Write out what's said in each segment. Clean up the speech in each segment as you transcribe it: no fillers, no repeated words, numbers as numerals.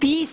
30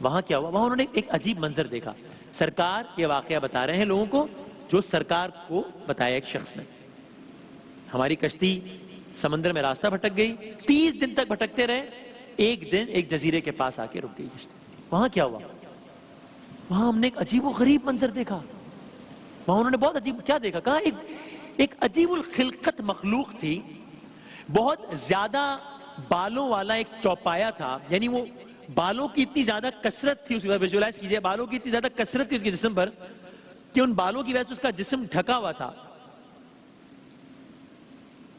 وہاں کیا ہوا؟ وہاں انہوں نے ایک عجیب منظر دیکھا. سرکار یہ واقعہ بتا رہے ہیں لوگوں کو جو سرکار کو بتایا ایک شخص نے. ہماری کشتی سمندر میں راستہ بھٹک گئی, 30 دن تک بھٹکتے رہے, ایک دن ایک جزیرے کے پاس آ کے رک گئی کشتی. وہاں کیا ہوا؟ وہاں ہم نے ایک عجیب و غریب منظر دیکھا. وہاں انہوں نے بہت عجیب کیا دیکھا؟ کہا ایک عجیب الخلقت مخلوق تھی, بہت زیادہ بالوں والا ایک چوپایا تھا. یعنی وہ بالوں کی اتنی زیادہ کثرت تھی, اس کا ویژوائز کیجئے, بالوں کی اتنی زیادہ کثرت تھی اس کے جسم پر کہ ان بالوں کی وجہ سے اس کا جسم ڈھکا ہوا تھا.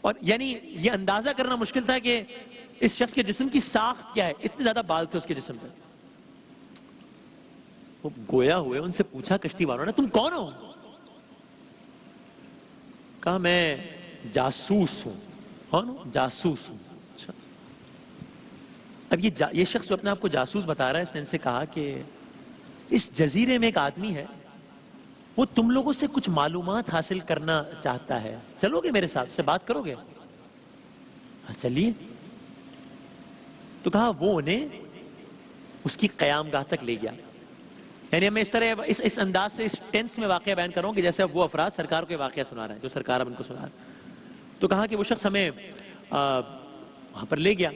اور یعنی یہ اندازہ کرنا مشکل تھا کہ اس شخص کے جسم کی ساخت کیا ہے, اتنے زیادہ بال تھے اس کے جسم پر. وہ گویا ہوئے, ان سے پوچھا کشتی والوں نے, تم کون ہو؟ کہا میں جاسوس ہوں. کون ہوں؟ جاسوس ہوں. اچھا. اب یہ شخص جو اپنے آپ کو جاسوس بتا رہا ہے, اس نے ان سے کہا کہ اس جزیرے میں ایک آدمی ہے, وہ تم لوگوں سے کچھ معلومات حاصل کرنا چاہتا ہے, چلو گے میرے ساتھ, سے بات کرو گے؟ چلیے. تو کہا وہ انہیں اس کی قیام گاہ تک لے گیا. یعنی میں اس طرح اس انداز سے اس ٹینس میں واقعہ بیان کروں کہ جیسے وہ افراد سرکار کو واقعہ سنا رہے ہیں جو سرکار اب ان کو سنا رہے ہیں. تو کہا کہ وہ شخص ہمیں وہاں پر لے گیا.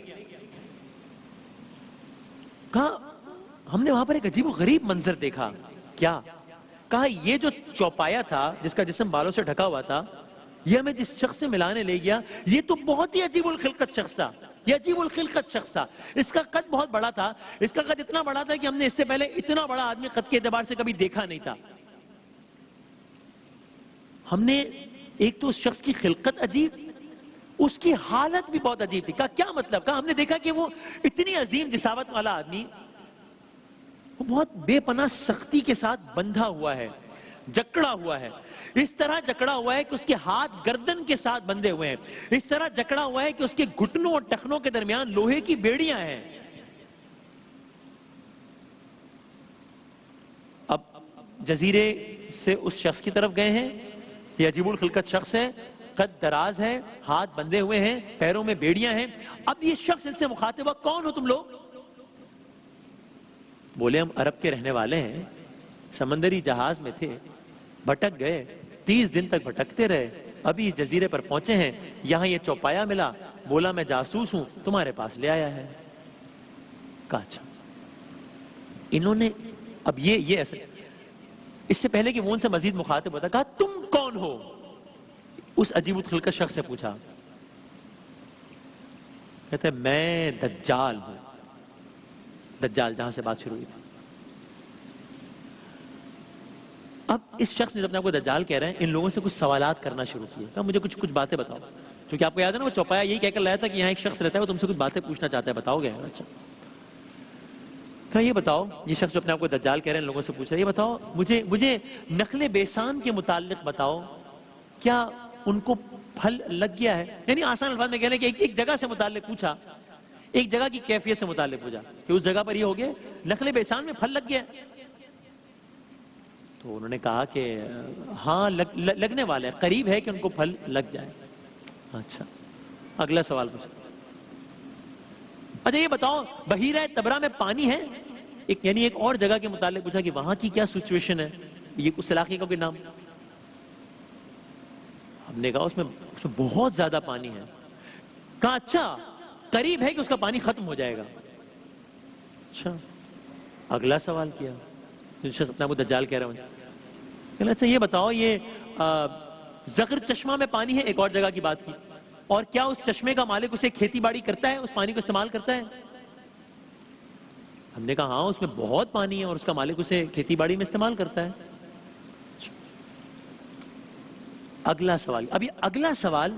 کہا ہم نے وہاں پر ایک عجیب و غریب منظر دیکھا. کیا؟ کہا یہ جو چوپایا تھا جس کا جسم بالوں سے ڈھکا ہوا تھا, یہ ہمیں جس شخص سے ملانے لے گیا, یہ تو بہت ہی عجیب الخلقت شخص تھا. یہ عجیب الخلقت شخص تھا. اس کا قد بہت بڑا تھا. اس کا قد اتنا بڑا تھا کہ ہم نے اس سے پہلے اتنا بڑا آدمی قد کے اعتبار سے کبھی دیکھا نہیں تھا. ہم نے ایک تو اس شخص کی خلقت عجیب, اس کی حالت بھی بہت عجیب تھی. کہا کیا مطلب؟ کہا ہم نے دیکھا کہ وہ اتنی عظیم جسامت والا آدمی, وہ بہت بے پناہ سختی کے ساتھ بندھا ہوا ہے, جکڑا ہوا ہے. اس طرح جکڑا ہوا ہے کہ اس کے ہاتھ گردن کے ساتھ بندھے ہوئے ہیں. اس طرح جکڑا ہوا ہے کہ اس کے گھٹنوں اور ٹخنوں کے درمیان لوہے کی بیڑیاں ہیں. اب جزیرے سے اس شخص کی طرف گئے ہیں. یہ عجیب الخلقت شخص ہے, قد دراز ہے, ہاتھ بندھے ہوئے ہیں, پیروں میں بیڑیاں ہیں. اب یہ شخص ان سے مخاطب ہوا, کون ہو تم لوگ؟ بولے ہم عرب کے رہنے والے ہیں, سمندری جہاز میں تھے, بھٹک گئے, 30 دن تک بھٹکتے رہے, ابھی جزیرے پر پہنچے ہیں, یہاں یہ چوپایا ملا, بولا میں جاسوس ہوں, تمہارے پاس لے آیا ہے. کہا اچھا. انہوں نے اب یہ ایسے, اس سے پہلے کہ وہ ان سے مزید مخاطب ہوتا, کہا تم کون ہو؟ اس عجیب الخلقت شخص سے پوچھا. کہتے میں دجال ہوں. دجال جہاں سے بات شروع ہوئی تھی. اب اس شخص نے جب اپنے آپ کو دجال کہہ رہے ہیں, ان لوگوں سے کچھ سوالات کرنا شروع کیے. کہا مجھے کچھ باتیں بتاؤ, کیونکہ آپ کو یاد ہے نا وہ چوپایا یہی کہہ کر لایا تھا کہ یہاں ایک شخص رہتا ہے, وہ تم سے کچھ باتیں پوچھنا چاہتا ہے, بتاؤ گے؟ اچھا. کہا یہ بتاؤ, یہ شخص جو اپنے آپ کو دجال کہہ رہے ہیں ان لوگوں سے پوچھ رہا ہے, یہ بتاؤ مجھے نخل بیسان کے متعلق بتاؤ, کیا ان کو پھل لگ گیا ہے؟ یعنی آسان الفاظ میں کہنے کہ ایک جگہ سے متعلق پوچھا, ایک جگہ کی کیفیت سے متعلق پوچھا کہ اس جگہ پر یہ ہو گیا, نخل بیسان میں پھل لگ گیا. تو انہوں نے کہا کہ ہاں لگنے والا ہے, قریب ہے کہ ان کو پھل لگ جائے. اچھا, اگلا سوال پوچھا. اچھا یہ بتاؤ بحیرہ تبرہ میں پانی ہے؟ یعنی ایک اور جگہ کے متعلق پوچھا کہ وہاں کی کیا سچویشن ہے, یہ اس علاقے کا کوئی نام. ہم نے کہا اس میں بہت زیادہ پانی ہے. کہا اچھا, قریب ہے کہ اس کا پانی ختم ہو جائے گا. اچھا, اگلا سوال کیا. اپنا وہ دجال کہہ رہا ہوں. اچھا یہ بتاؤ یہ زغر چشمہ میں پانی ہے؟ ایک اور جگہ کی بات کی. اور کیا اس چشمے کا مالک اسے کھیتی باڑی کرتا ہے, اس پانی کو استعمال کرتا ہے؟ ہم نے کہا ہاں اس میں بہت پانی ہے اور اس کا مالک اسے کھیتی باڑی میں استعمال کرتا ہے. اگلا سوال. اب یہ اگلا سوال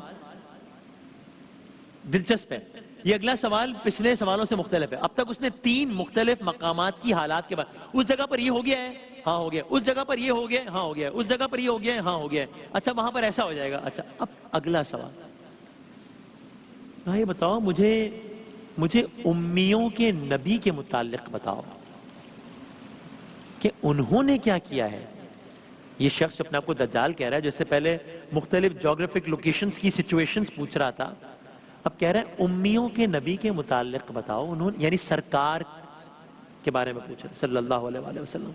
دلچسپ ہے. یہ اگلا سوال پچھلے سوالوں سے مختلف ہے. اب تک اس نے 3 مختلف مقامات کی حالات کے بعد, اس جگہ پر یہ ہو گیا ہے, ہاں ہو گیا, اس جگہ پر یہ ہو گیا, ہاں ہو گیا, اس جگہ پر یہ ہو گیا, ہاں ہو گیا, اچھا وہاں پر ایسا ہو جائے گا. اچھا اب اگلا سوال. یہ بتاؤ مجھے امیوں کے نبی کے متعلق بتاؤ کہ انہوں نے کیا کیا ہے. یہ شخص اپنے آپ کو دجال کہہ رہا ہے, جس سے پہلے مختلف جغرافک لوکیشنز کی سچویشنز پوچھ رہا تھا, اب کہہ رہا ہے امیوں کے نبی کے متعلق بتاؤ, انہوں یعنی سرکار کے بارے میں پوچھ رہے صلی اللہ علیہ وآلہ وسلم.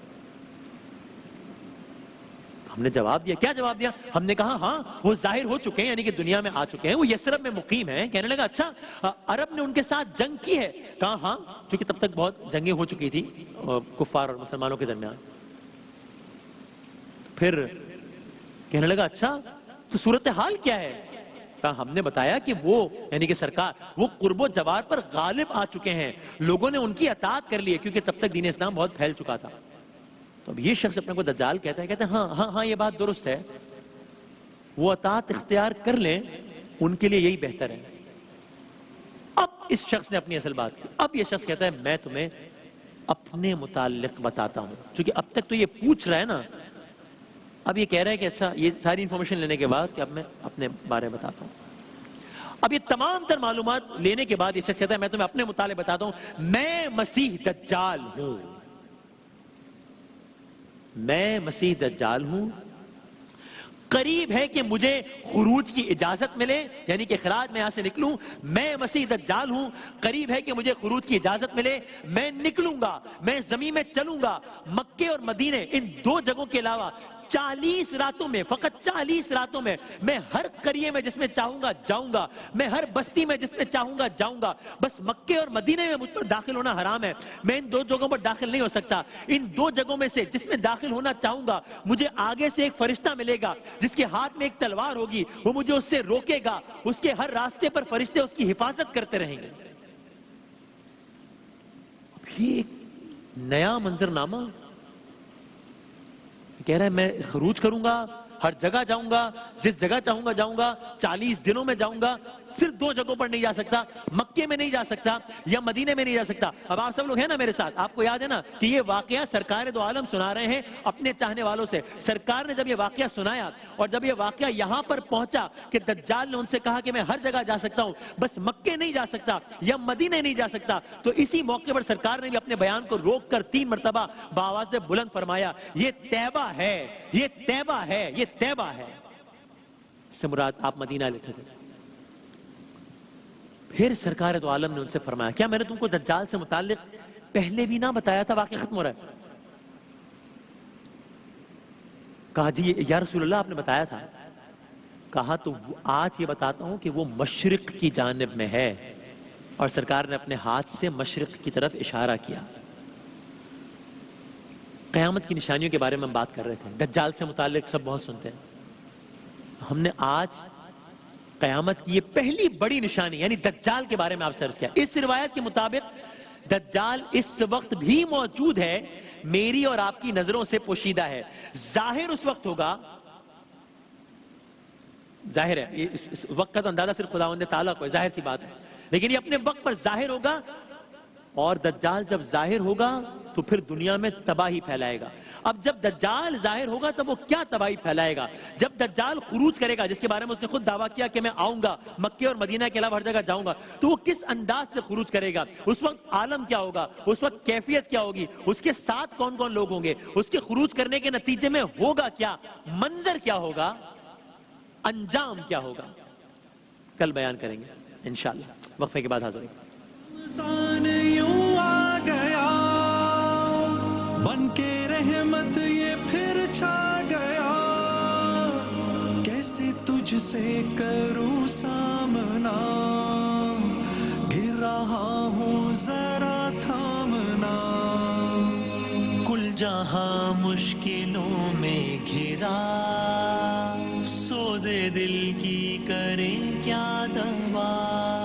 ہم نے جواب دیا. کیا جواب دیا؟ ہم نے کہا ہاں وہ ظاہر ہو چکے ہیں، یعنی کہ دنیا میں آ چکے ہیں، وہ یثرب میں مقیم ہیں. کہنے لگا اچھا عرب نے ان کے ساتھ جنگ کی ہے؟ کہا ہاں، کیونکہ تب تک بہت جنگیں ہو چکی تھی کفار اور مسلمانوں کے درمیان. پھر کہنے لگا اچھا تو صورتحال کیا ہے؟ کہا ہم نے بتایا کہ وہ یعنی کہ سرکار وہ قرب و جوار پر غالب آ چکے ہیں، لوگوں نے ان کی اطاعت کر لی ہے، کیونکہ تب تک دین اسلام بہت پھیل چکا تھا. تو اب یہ شخص اپنے کو دجال کہتا ہے، کہتے ہیں ہاں ہاں ہاں یہ بات درست ہے، وہ اطاعت اختیار کر لیں ان کے لیے یہی بہتر ہے. اب اس شخص نے اپنی اصل بات کی. اب یہ شخص کہتا ہے میں تمہیں اپنے متعلق بتاتا ہوں، چونکہ اب تک تو یہ پوچھ رہا ہے نا، اب یہ کہہ رہا ہے کہ اچھا یہ ساری انفارمیشن لینے کے بعد کہ اب میں اپنے بارے میں بتاتا ہوں. اب یہ تمام تر معلومات لینے کے بعد یہ شخص کہتا ہے میں تمہیں اپنے متعلق بتاتا ہوں، میں مسیح دجال ہوں. میں مسیح دجال ہوں، قریب ہے کہ مجھے خروج کی اجازت ملے، یعنی کہ خراج میں یہاں سے نکلوں. میں مسیح دجال ہوں، قریب ہے کہ مجھے خروج کی اجازت ملے، میں نکلوں گا، میں زمین میں چلوں گا. مکے اور مدینے ان دو جگہوں کے علاوہ 40 راتوں میں، فقط 40 راتوں میں میں ہر قریے میں جس میں چاہوں گا جاؤں گا، میں ہر بستی میں جس میں چاہوں گا جاؤں گا. بس مکے اور مدینے میں مجھ پر داخل ہونا حرام ہے، میں ان دو جگہوں پر داخل نہیں ہو سکتا. ان دو جگہوں میں سے جس میں داخل ہونا چاہوں گا مجھے آگے سے ایک فرشتہ ملے گا جس کے ہاتھ میں ایک تلوار ہوگی، وہ مجھے اس سے روکے گا، اس کے ہر راستے پر فرشتے اس کی حفاظت کرتے رہیں گے. یہ ایک نیا منظرنامہ کہہ رہا ہے میں خروج کروں گا، ہر جگہ جاؤں گا، جس جگہ چاہوں گا جاؤں گا، 40 دنوں میں جاؤں گا. صرف دو جگہوں پر نہیں جا سکتا، مکے میں نہیں جا سکتا یا مدینے میں نہیں جا سکتا. اب آپ سب لوگ ہیں نا میرے ساتھ، آپ کو یاد ہے نا کہ یہ واقعہ سرکار دو عالم سنا رہے ہیں اپنے چاہنے والوں سے. سرکار نے جب یہ واقعہ سنایا اور جب یہ واقعہ یہاں پر پہنچا کہ دجال نے ان سے کہا کہ میں ہر جگہ جا سکتا ہوں، بس مکے نہیں جا سکتا یا مدینے نہیں جا سکتا، تو اسی موقع پر سرکار نے بھی اپنے بیان کو روک کر 3 مرتبہ بآواز بلند فرمایا یہ طیبہ ہے، یہ طیبہ ہے، یہ طیبہ ہے. اس سے مراد آپ مدینہ لیتے تھے. پھر سرکار دو عالم نے ان سے فرمایا کیا میں نے تم کو دجال سے متعلق پہلے بھی نہ بتایا تھا؟ واقعہ ختم ہو رہا ہے. کہا جی یا رسول اللہ آپ نے بتایا تھا. کہا تو آج یہ بتاتا ہوں کہ وہ مشرق کی جانب میں ہے. اور سرکار نے اپنے ہاتھ سے مشرق کی طرف اشارہ کیا. قیامت کی نشانیوں کے بارے میں ہم بات کر رہے تھے، دجال سے متعلق سب بہت سنتے ہیں. ہم نے آج قیامت کی یہ پہلی بڑی نشانی یعنی دجال کے بارے میں آپ سے عرض کیا. اس روایت کے مطابق دجال اس وقت بھی موجود ہے، میری اور آپ کی نظروں سے پوشیدہ ہے. ظاہر اس وقت ہوگا، ظاہر ہے اس وقت کا تو اندازہ صرف خداوند تعالیٰ کو ہے، ظاہر سی بات ہے، لیکن یہ اپنے وقت پر ظاہر ہوگا. اور دجال جب ظاہر ہوگا تو پھر دنیا میں تباہی پھیلائے گا. اب جب دجال ظاہر ہوگا تب وہ کیا تباہی پھیلائے گا؟ جب دجال خروج کرے گا، جس کے بارے میں اس نے خود دعویٰ کیا کہ میں آؤں گا، مکے اور مدینہ کے علاوہ ہر جگہ جاؤں گا، تو وہ کس انداز سے خروج کرے گا؟ اس وقت عالم کیا ہوگا؟ اس وقت کیفیت کیا ہوگی؟ اس کے ساتھ کون کون لوگ ہوں گے؟ اس کے خروج کرنے کے نتیجے میں ہوگا کیا؟ منظر کیا ہوگا؟ انجام کیا ہوگا؟ کل بیان کریں گے انشاءاللہ. وقفے کے بعد حاضر ہیں. رمضان یوں آ گیا بن کے رحمت یہ پھر چھا گیا، کیسے تجھ سے کروں سامنا، گر رہا ہوں ذرا تھامنا. کل جہاں مشکلوں میں گھرا، سوزے دل کی کریں کیا دوا.